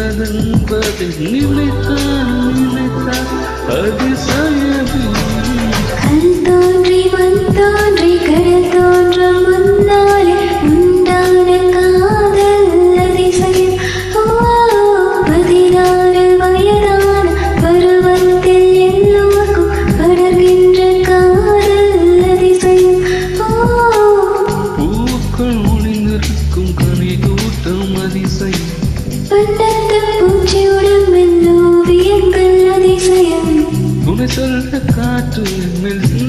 என்பதை நினைத்தான் அதிசயமே. கல் தோன்றி மண் தோன்றி கடல் தோன்ற முன்னாலே உண்டான காதல் அதிசயம். 16 வயதான பருவத்தில் எல்லோருக்கும் படர்கின்ற காதல் அதிசயம். பூக்கள் ஒளிந்திருக்கும் கனி கூட்டம் அதிசயம். பட்டத்து பூச்சியுடன் மெல்லோவியங்கள் அதிசயம். துணை சொல்ல காற்று மெல்ல